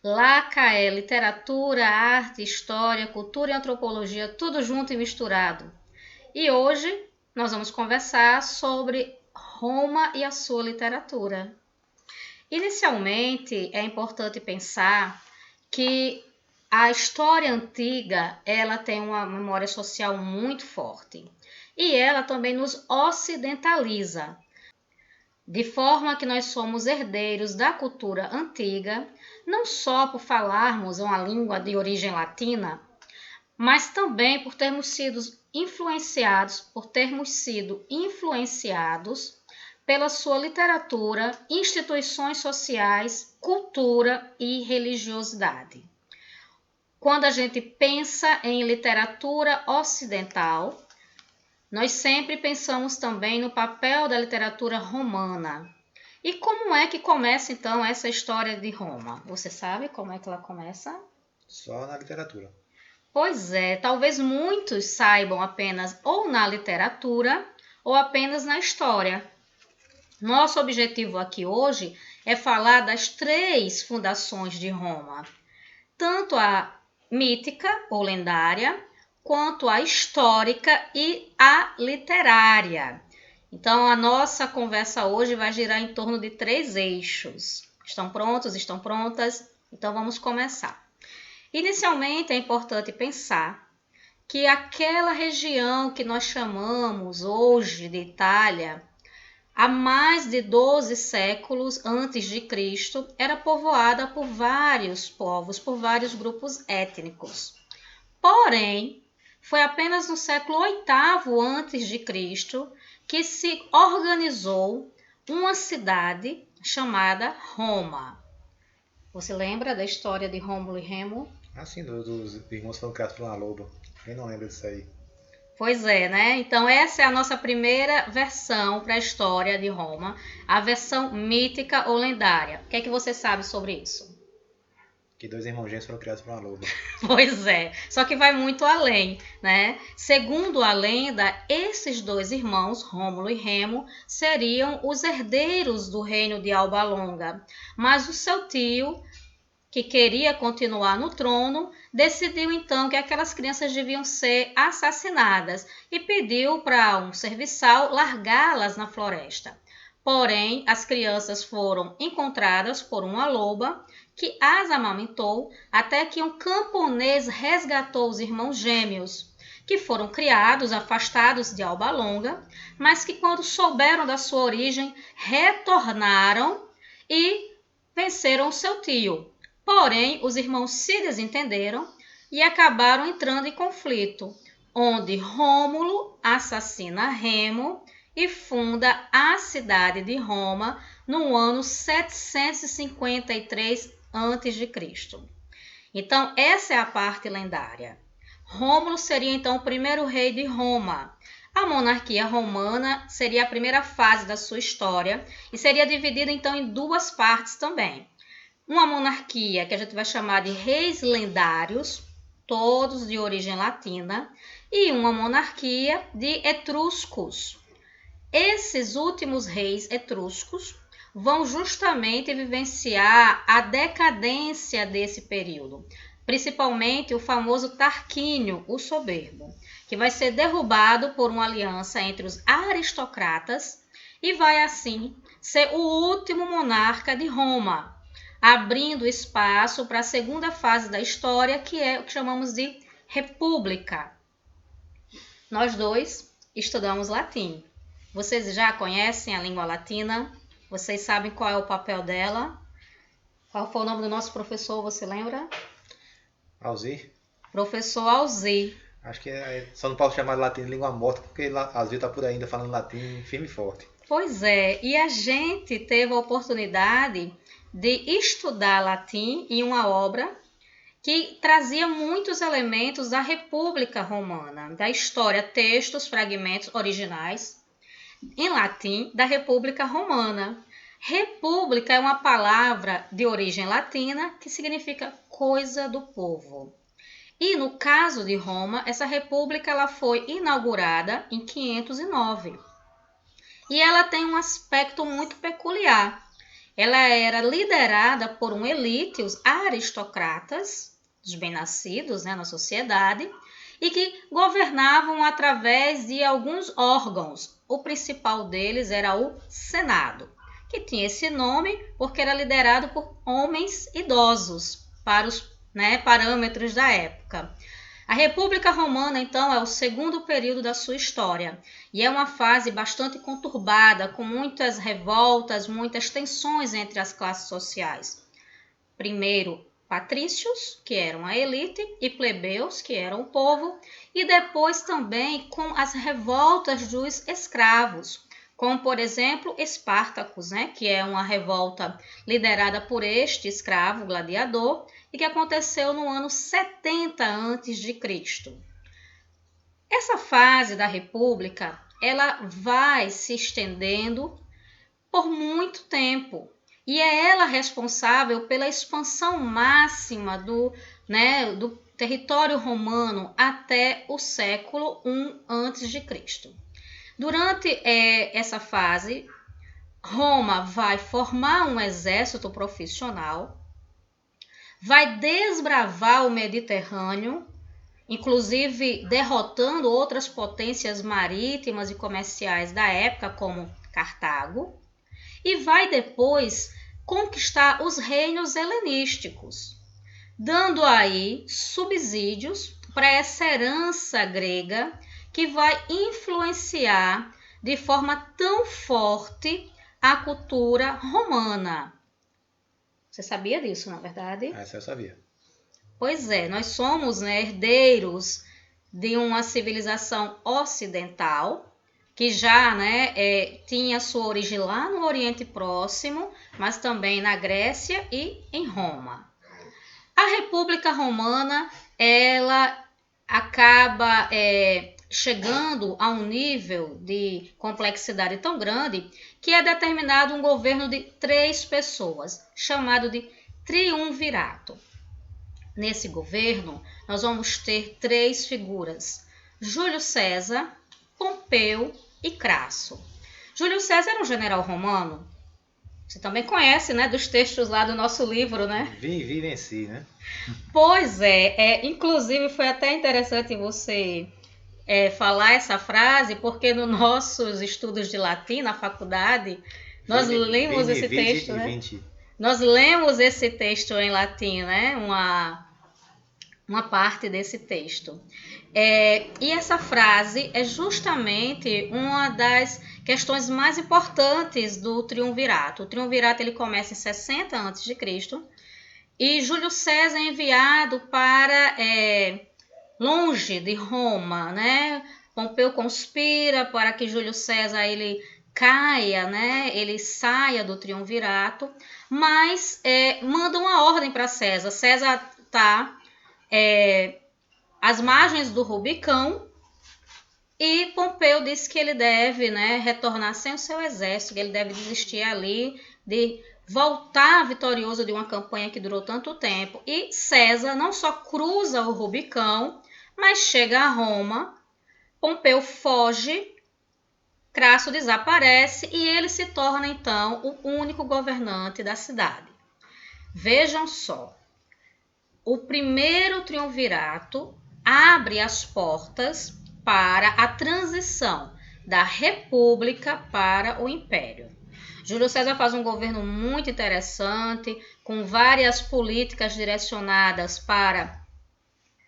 Lá é literatura, arte, história, cultura e antropologia, tudo junto e misturado. E hoje nós vamos conversar sobre Roma e a sua literatura. Inicialmente, é importante pensar que a história antiga, ela tem uma memória social muito forte. E ela também nos ocidentaliza, de forma que nós somos herdeiros da cultura antiga, não só por falarmos uma língua de origem latina, mas também por termos sido influenciados pela sua literatura, instituições sociais, cultura e religiosidade. Quando a gente pensa em literatura ocidental, nós sempre pensamos também no papel da literatura romana. E como é que começa então essa história de Roma? Você sabe como é que ela começa? Só na literatura. Pois é, talvez muitos saibam apenas ou na literatura ou apenas na história. Nosso objetivo aqui hoje é falar das 3 fundações de Roma, tanto a mítica ou lendária, quanto a histórica e a literária. Então, a nossa conversa hoje vai girar em torno de 3 eixos. Estão prontos? Estão prontas? Então, vamos começar. Inicialmente, é importante pensar que aquela região que nós chamamos hoje de Itália, há mais de 12 séculos antes de Cristo, era povoada por vários povos, por vários grupos étnicos. Porém, foi apenas no século VIII antes de Cristo que se organizou uma cidade chamada Roma. Você lembra da história de Rômulo e Remo? Sim, dos irmãos foram criados por uma loba. Quem não lembra disso aí? Pois é, né? Então essa é a nossa primeira versão para a história de Roma, a versão mítica ou lendária. O que é que você sabe sobre isso? Que 2 irmãos gêmeos foram criados por uma loba. Pois é, só que vai muito além, né? Segundo a lenda, esses 2 irmãos, Rômulo e Remo, seriam os herdeiros do reino de Alba Longa, mas o seu tio, que queria continuar no trono, decidiu então que aquelas crianças deviam ser assassinadas e pediu para um serviçal largá-las na floresta. Porém, as crianças foram encontradas por uma loba que as amamentou até que um camponês resgatou os irmãos gêmeos, que foram criados afastados de Alba Longa, mas que quando souberam da sua origem, retornaram e venceram seu tio. Porém, os irmãos se desentenderam e acabaram entrando em conflito, onde Rômulo assassina Remo e funda a cidade de Roma no ano 753 a.C. Então, essa é a parte lendária. Rômulo seria então o primeiro rei de Roma. A monarquia romana seria a primeira fase da sua história e seria dividida então em 2 partes também. Uma monarquia que a gente vai chamar de reis lendários, todos de origem latina, e uma monarquia de etruscos. Esses últimos reis etruscos vão justamente vivenciar a decadência desse período, principalmente o famoso Tarquínio, o Soberbo, que vai ser derrubado por uma aliança entre os aristocratas e vai assim ser o último monarca de Roma, abrindo espaço para a segunda fase da história, que é o que chamamos de república. Nós 2 estudamos latim. Vocês já conhecem a língua latina? Vocês sabem qual é o papel dela? Qual foi o nome do nosso professor, você lembra? Alzir? Professor Alzir. Acho que só não posso chamar de latim de língua morta, porque Alzir está por aí ainda falando latim firme e forte. Pois é, e a gente teve a oportunidade de estudar latim em uma obra que trazia muitos elementos da República Romana, da história, textos, fragmentos originais em latim da República Romana. República é uma palavra de origem latina que significa coisa do povo. E no caso de Roma, essa república ela foi inaugurada em 509. E ela tem um aspecto muito peculiar. ela era liderada por uma elite, os aristocratas, os bem-nascidos, né, na sociedade, e que governavam através de alguns órgãos. O principal deles era o Senado, que tinha esse nome porque era liderado por homens idosos, para os, né, parâmetros da época. A República Romana, então, é o segundo período da sua história e é uma fase bastante conturbada, com muitas revoltas, muitas tensões entre as classes sociais. Primeiro, patrícios, que eram a elite, e plebeus, que eram o povo, e depois também com as revoltas dos escravos, como, por exemplo, Espartacus, né, que é uma revolta liderada por este escravo gladiador e que aconteceu no ano 70 a.C. Essa fase da República, ela vai se estendendo por muito tempo e é ela responsável pela expansão máxima do território romano até o século I a.C. Durante essa fase, Roma vai formar um exército profissional, vai desbravar o Mediterrâneo, inclusive derrotando outras potências marítimas e comerciais da época, como Cartago, e vai depois conquistar os reinos helenísticos, dando aí subsídios para essa herança grega que vai influenciar de forma tão forte a cultura romana. Você sabia disso, na verdade? Essa eu sabia. Pois é, nós somos, né, herdeiros de uma civilização ocidental que já, né, tinha sua origem lá no Oriente Próximo, mas também na Grécia e em Roma. A República Romana, ela acaba chegando a um nível de complexidade tão grande que é determinado um governo de 3 pessoas, chamado de triunvirato. Nesse governo, nós vamos ter 3 figuras: Júlio César, Pompeu e Crasso. Júlio César era um general romano. Você também conhece, né, dos textos lá do nosso livro, né? Venci, né? Pois inclusive foi até interessante você falar essa frase, porque nos nossos estudos de latim, na faculdade, nós lemos esse texto, né? Nós lemos esse texto em latim, né? Uma parte desse texto. E essa frase é justamente uma das questões mais importantes do triunvirato. O triunvirato ele começa em 60 a.C. e Júlio César é enviado para longe de Roma, né? Pompeu conspira para que Júlio César ele caia, né? Ele saia do triunvirato, mas manda uma ordem para César. César está às margens do Rubicão e Pompeu diz que ele deve, né, retornar sem o seu exército, que ele deve desistir ali de voltar vitorioso de uma campanha que durou tanto tempo. E César não só cruza o Rubicão, mas chega a Roma, Pompeu foge, Crasso desaparece e ele se torna então o único governante da cidade. Vejam só, o primeiro triunvirato abre as portas para a transição da república para o império. Júlio César faz um governo muito interessante, com várias políticas direcionadas para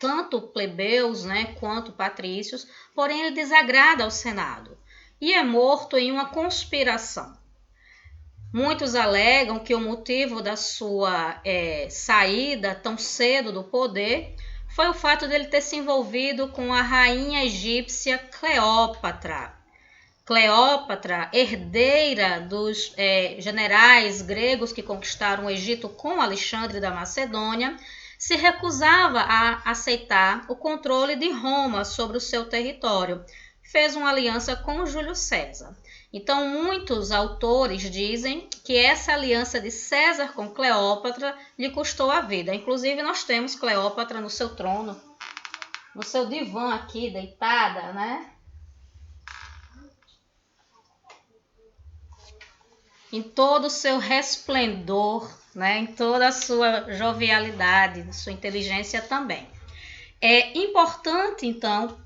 tanto plebeus, né, quanto patrícios, porém ele desagrada ao Senado e é morto em uma conspiração. Muitos alegam que o motivo da sua saída tão cedo do poder foi o fato de ele ter se envolvido com a rainha egípcia Cleópatra. Cleópatra, herdeira dos generais gregos que conquistaram o Egito com Alexandre da Macedônia, se recusava a aceitar o controle de Roma sobre o seu território. Fez uma aliança com Júlio César. Então, muitos autores dizem que essa aliança de César com Cleópatra lhe custou a vida. Inclusive, nós temos Cleópatra no seu trono, no seu divã aqui, deitada, né? em todo o seu resplendor, né, em toda a sua jovialidade, sua inteligência também. É importante, então,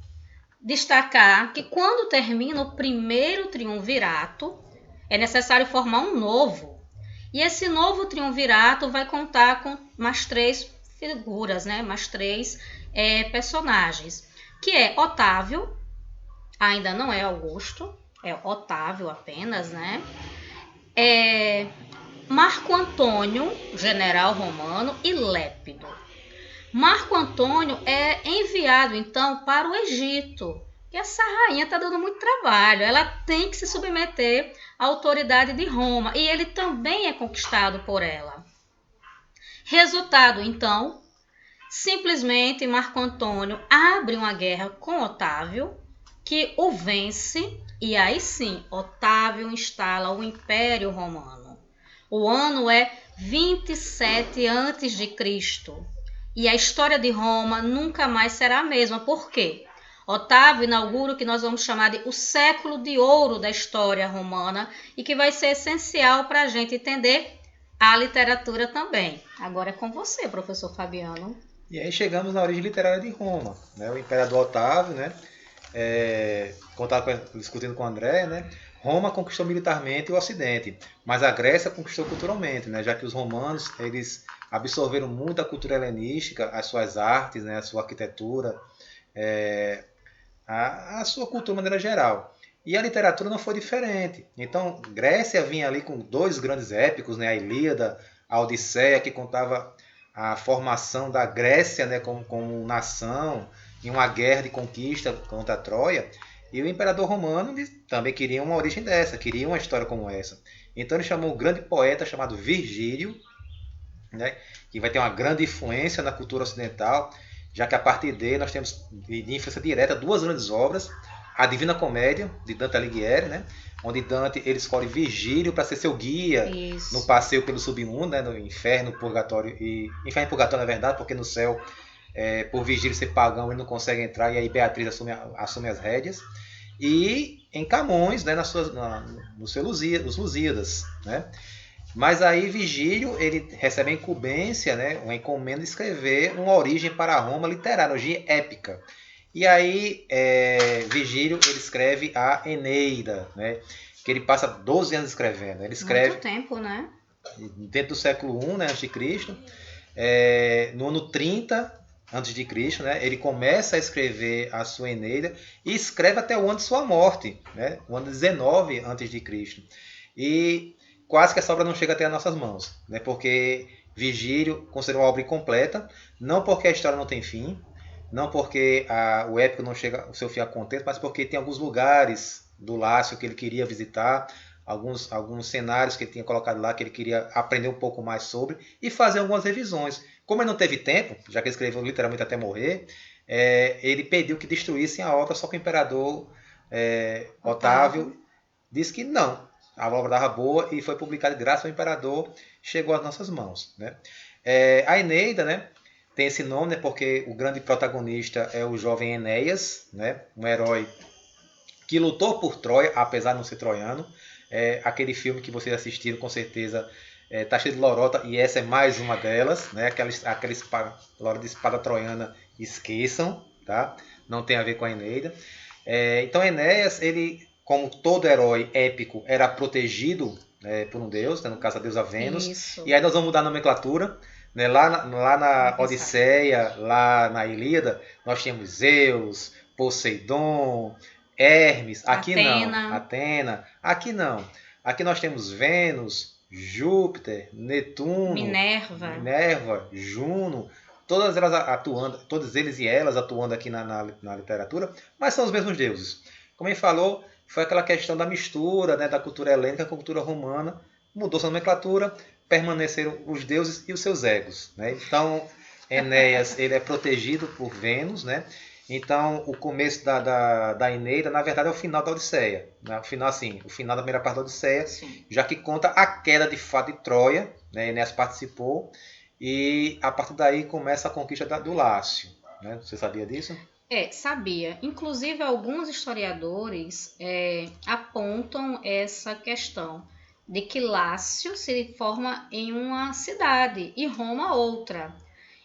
destacar que quando termina o primeiro triunvirato, é necessário formar um novo. E esse novo triunvirato vai contar com mais 3 figuras, né? Mais 3 personagens, que é Otávio, ainda não é Augusto, é Otávio apenas, né? Marco Antônio, general romano, e Lépido. Marco Antônio é enviado, então, para o Egito. E essa rainha está dando muito trabalho. Ela tem que se submeter à autoridade de Roma. E ele também é conquistado por ela. Resultado, então, simplesmente Marco Antônio abre uma guerra com Otávio, que o vence. E aí sim, Otávio instala o Império Romano. O ano é 27 a.C. E a história de Roma nunca mais será a mesma. Por quê? Otávio inaugura o que nós vamos chamar de o século de ouro da história romana e que vai ser essencial para a gente entender a literatura também. Agora é com você, professor Fabiano. E aí chegamos na origem literária de Roma, né? O imperador Otávio, né? Como estava discutindo com o André, né? Roma conquistou militarmente o Ocidente, mas a Grécia conquistou culturalmente, né? Já que os romanos eles absorveram muito a cultura helenística, as suas artes, né? A sua arquitetura, a sua cultura de maneira geral. E a literatura não foi diferente. Então, Grécia vinha ali com 2 grandes épicos, né? A Ilíada, a Odisseia, que contava a formação da Grécia, né? como nação, em uma guerra de conquista contra a Troia. E o imperador romano também queria uma origem dessa, queria uma história como essa. Então ele chamou um grande poeta chamado Virgílio, né? Que vai ter uma grande influência na cultura ocidental, já que a partir dele nós temos de influência direta 2 grandes obras, a Divina Comédia, de Dante Alighieri, né? Onde Dante ele escolhe Virgílio para ser seu guia no passeio pelo submundo, né? No inferno, purgatório inferno e purgatório na verdade, porque no céu, por Virgílio ser pagão, ele não consegue entrar e aí Beatriz assume as rédeas. E em Camões, né? Nos Lusíadas, né? Mas aí Vigílio ele recebe a incumbência, né, uma encomenda de escrever uma origem para Roma literária, uma origem épica. E aí Vigílio ele escreve a Eneida, né, que ele passa 12 anos escrevendo. Ele escreve muito tempo, né? Dentro do século I, né, a.C., no ano 30 a.C., né, ele começa a escrever a sua Eneida e escreve até o ano de sua morte, né, o ano 19 a.C. E quase que essa obra não chega até as nossas mãos, né, porque Virgílio considerou a obra incompleta, não porque a história não tem fim, não porque o épico não chega ao seu fim a contento, mas porque tem alguns lugares do Lácio que ele queria visitar, alguns cenários que ele tinha colocado lá que ele queria aprender um pouco mais sobre e fazer algumas revisões. Como ele não teve tempo, já que ele escreveu literalmente até morrer, ele pediu que destruíssem a obra, só que o imperador Otávio disse que não. A obra estava boa e foi publicada graças ao imperador, chegou às nossas mãos, né? A Eneida, né, tem esse nome, né, porque o grande protagonista é o jovem Enéas, né, um herói que lutou por Troia, apesar de não ser troiano. Aquele filme que vocês assistiram, com certeza, tá cheio de lorota, e essa é mais uma delas, né? Aquela lorota de espada troiana, esqueçam, tá? Não tem a ver com a Eneida. Então Enéas, ele, como todo herói épico, era protegido por um deus, né? No caso a deusa Vênus. Isso. E aí nós vamos mudar a nomenclatura. Né? Lá na Odisseia, lá na Ilíada, nós tínhamos Zeus, Poseidon, Hermes, aqui Atena. não, Atena, aqui não. Aqui nós temos Vênus, Júpiter, Netuno, Minerva, Juno, todas elas atuando, todos eles e elas atuando aqui na literatura, mas são os mesmos deuses. Como ele falou, foi aquela questão da mistura, né, da cultura helênica com a cultura romana, mudou-se a nomenclatura, permaneceram os deuses e os seus egos. Né? Então, Enéas ele é protegido por Vênus, né? Então, o começo da Eneida, na verdade, é o final da Odisseia. Né? O final da primeira parte da Odisseia, sim, já que conta a queda de fato de Troia, né? Enéas participou, e a partir daí começa a conquista do Lácio. Né? Você sabia disso? Sabia. Inclusive, alguns historiadores apontam essa questão. de que Lácio se forma em uma cidade e Roma outra.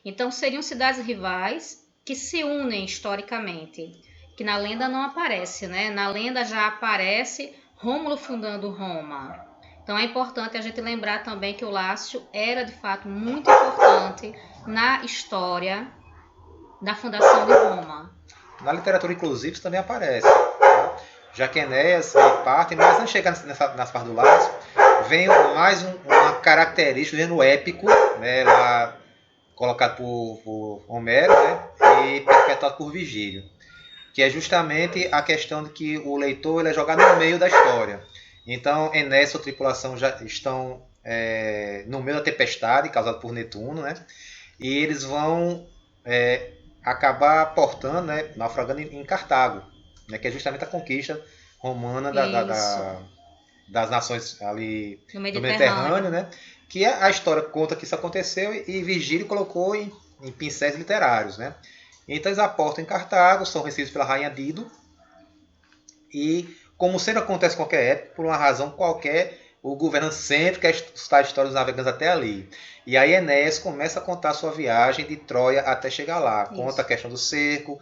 Então seriam cidades rivais que se unem historicamente, que na lenda não aparece, né? Na lenda já aparece Rômulo fundando Roma. Então é importante a gente lembrar também que o Lácio era de fato muito importante na história da fundação de Roma. Na literatura, inclusive, isso também aparece. Tá? Já que Enéas parte, mas antes de chegar nas partes do Lácio, vem mais uma característica do gênero épico, né, lá colocado por Homero, né, e perpetuado por Virgílio, que é justamente a questão de que o leitor ele é jogado no meio da história. Então, Enéas e sua tripulação já estão no meio da tempestade causada por Netuno, né, e eles vão acabar portando, né, naufragando em Cartago, né, que é justamente a conquista romana das nações ali No do Mediterrâneo, né? Que a história conta que isso aconteceu e Virgílio colocou em pincéis literários, né? Então eles aportam em Cartago, são recebidos pela rainha Dido e, como sempre acontece em qualquer época, por uma razão qualquer, o governante sempre quer escutar a história dos navegantes até ali. E aí Enéas começa a contar a sua viagem de Troia até chegar lá. Isso. Conta a questão do cerco,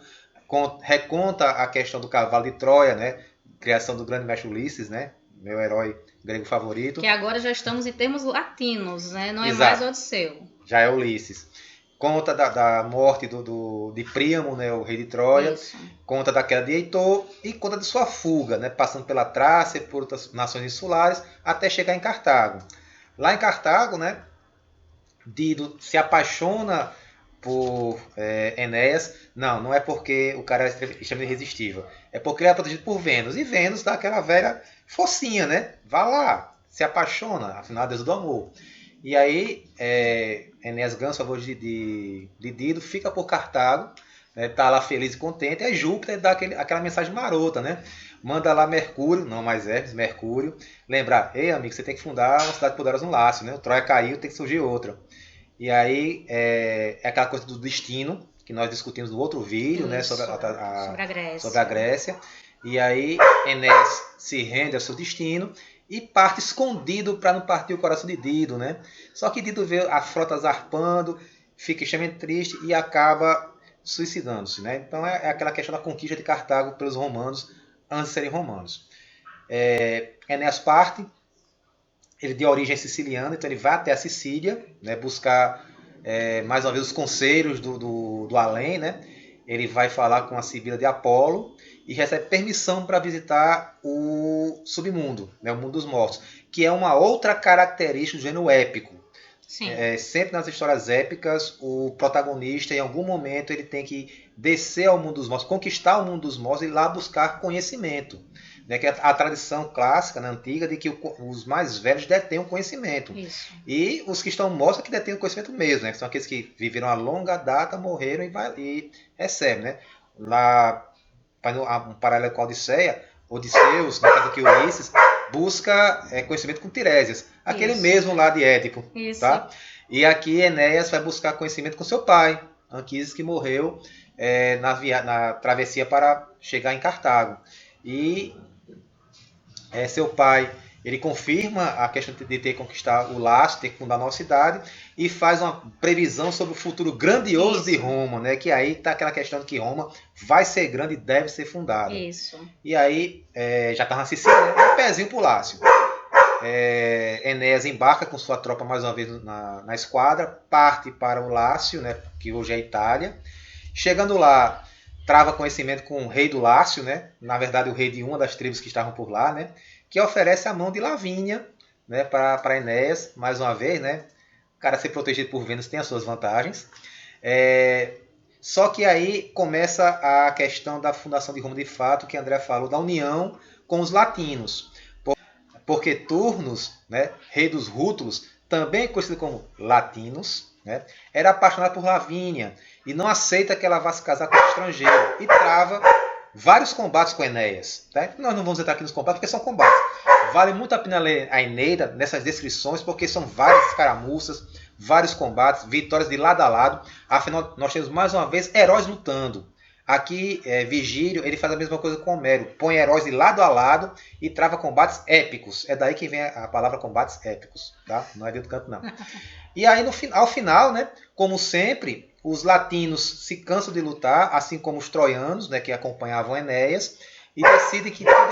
reconta a questão do cavalo de Troia, né? Criação do grande mestre Ulisses, né? Meu herói grego favorito. Que agora já estamos em termos latinos, né? Não é Exato. mais Odisseu. Já é Ulisses. Conta da morte de Príamo, né, o rei de Troia. Isso. Conta da queda de Heitor e conta de sua fuga, né, passando pela Trácia, por outras nações insulares, até chegar em Cartago. Lá em Cartago, né, Dido se apaixona por Enéas. Não é porque o cara é extremamente irresistível. É porque ele é protegido por Vênus. E Vênus dá aquela velha focinha, né? Vá lá, se apaixona, afinal, Deus do amor. E aí, Enéas ganha o favor de Dido, fica por Cartago, né, tá lá feliz e contente, e aí Júpiter dá aquela mensagem marota, né? Manda lá Mercúrio, não mais Hermes, Mercúrio, lembrar, ei amigo, você tem que fundar uma cidade poderosa no Lácio, né? O Troia caiu, tem que surgir outra. E aí, é aquela coisa do destino, que nós discutimos no outro vídeo, né? Sobre a Grécia. E aí, Enéas se rende ao seu destino, e parte escondido para não partir o coração de Dido, né? Só que Dido vê a frota zarpando, fica extremamente triste e acaba suicidando-se, né? Então é aquela questão da conquista de Cartago pelos romanos antes de serem romanos. Enéas parte, ele de origem siciliana, então ele vai até a Sicília, né? Buscar mais uma vez os conselhos do além, né? Ele vai falar com a Sibila de Apolo e recebe permissão para visitar o submundo, né, o mundo dos mortos, que é uma outra característica do gênero épico. Sim. Sempre nas histórias épicas, o protagonista, em algum momento, ele tem que descer ao mundo dos mortos, conquistar o mundo dos mortos e lá buscar conhecimento. Né, que é a tradição clássica, né, antiga, de que os mais velhos detêm o conhecimento. Isso. E os que estão mortos é que detêm o conhecimento mesmo, né, que são aqueles que viveram a longa data, morreram e recebem. Né? Lá, um paralelo com a Odisseia, Odisseus, no caso aqui Ulisses, busca conhecimento com Tiresias, aquele mesmo lá de Édipo. Isso. Tá? E aqui Enéas vai buscar conhecimento com seu pai, Anquises, que morreu na travessia para chegar em Cartago. E seu pai, ele confirma a questão de ter que conquistar o Lácio, ter que fundar a nova cidade, e faz uma previsão sobre o futuro grandioso Isso. de Roma, né? Que aí está aquela questão de que Roma vai ser grande e deve ser fundada. Isso. E aí, já está na Sicília, um pezinho para o Lácio. Enéas embarca com sua tropa mais uma vez na esquadra, parte para o Lácio, né? Que hoje é a Itália. Chegando lá, trava conhecimento com o rei do Lácio, né? Na verdade, o rei de uma das tribos que estavam por lá, né? Que oferece a mão de Lavínia, né? Para Enéas, mais uma vez, né? O cara ser protegido por Vênus tem as suas vantagens. Só que aí começa a questão da fundação de Roma de fato, que André falou, da união com os latinos. Porque Turnus, né? Rei dos Rútulos, também conhecido como latinos, né? Era apaixonado por Lavínia e não aceita que ela vá se casar com um estrangeiro e trava vários combates com Enéas. Tá? Nós não vamos entrar aqui nos combates porque são combates. Vale muito a pena ler a Eneida nessas descrições porque são várias escaramuças, vários combates, vitórias de lado a lado. Afinal, nós temos mais uma vez heróis lutando. Aqui, Vigílio, ele faz a mesma coisa com Homero. Põe heróis de lado a lado e trava combates épicos. É daí que vem a palavra combates épicos, tá? Não é de outro canto, não. E aí, ao final, né, como sempre, os latinos se cansam de lutar, assim como os troianos, né, que acompanhavam Enéas, e decidem que tudo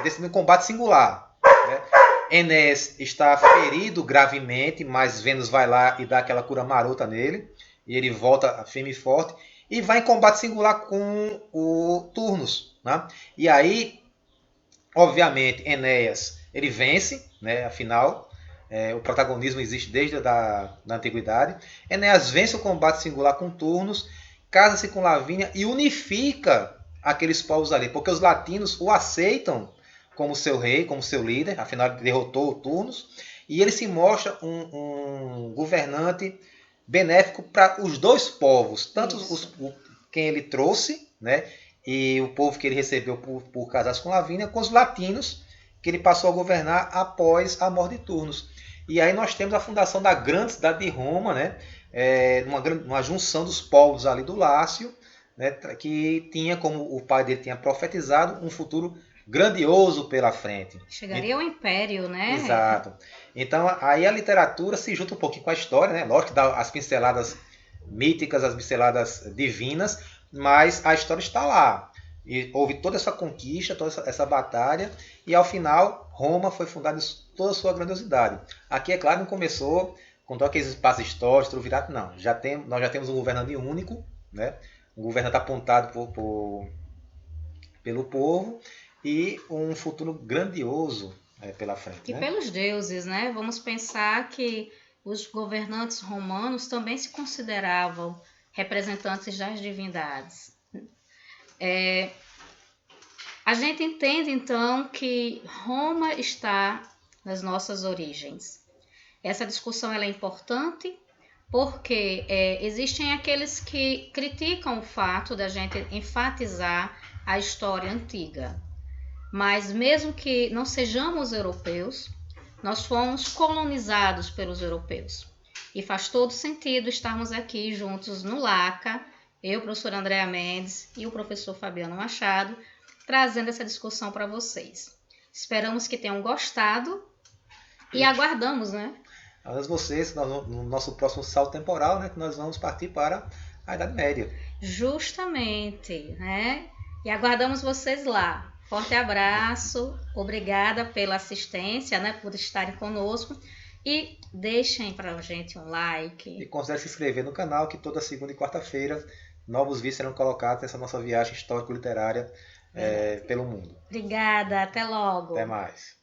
deve ser um combate singular. Né? Enéas está ferido gravemente, mas Vênus vai lá e dá aquela cura marota nele, e ele volta firme e forte, e vai em combate singular com o Turnus. Né? E aí, obviamente, Enéas ele vence, né, afinal, o protagonismo existe desde da antiguidade. Enéas vence o combate singular com Turnus, casa-se com Lavínia e unifica aqueles povos ali, porque os latinos o aceitam como seu rei, como seu líder, afinal ele derrotou o Turnus, e ele se mostra um governante benéfico para os dois povos, tanto quem ele trouxe, né, e o povo que ele recebeu por casar-se com Lavínia, com os latinos, que ele passou a governar após a morte de Turnus. E aí nós temos a fundação da grande cidade de Roma, né, uma junção dos povos ali do Lácio, né, que tinha, como o pai dele tinha profetizado, um futuro grandioso pela frente. Chegaria ao império, né? Exato. Então aí a literatura se junta um pouquinho com a história, né? Lógico que dá as pinceladas míticas, as pinceladas divinas, mas a história está lá. E houve toda essa conquista, toda essa batalha, e ao final Roma foi fundada em toda a sua grandiosidade. Aqui, é claro, não começou com todos aqueles espaços históricos, tudo virado, não. Nós já temos um governante único, né? Um governante apontado pelo povo e um futuro grandioso pela frente. E né? pelos deuses, né? Vamos pensar que os governantes romanos também se consideravam representantes das divindades. A gente entende, então, que Roma está nas nossas origens. Essa discussão ela é importante porque existem aqueles que criticam o fato da gente enfatizar a história antiga. Mas mesmo que não sejamos europeus, nós fomos colonizados pelos europeus. E faz todo sentido estarmos aqui juntos no LACA, eu, professora Andréa Mendes e o professor Fabiano Machado, trazendo essa discussão para vocês. Esperamos que tenham gostado e aguardamos, né? Aguardamos vocês no nosso próximo salto temporal, né, que nós vamos partir para a Idade Média. Justamente, né? E aguardamos vocês lá. Forte abraço, obrigada pela assistência, né, por estarem conosco e deixem para a gente um like. E considere se inscrever no canal, que toda segunda e quarta-feira novos vídeos serão colocados nessa nossa viagem histórico-literária pelo mundo. Obrigada, até logo. Até mais.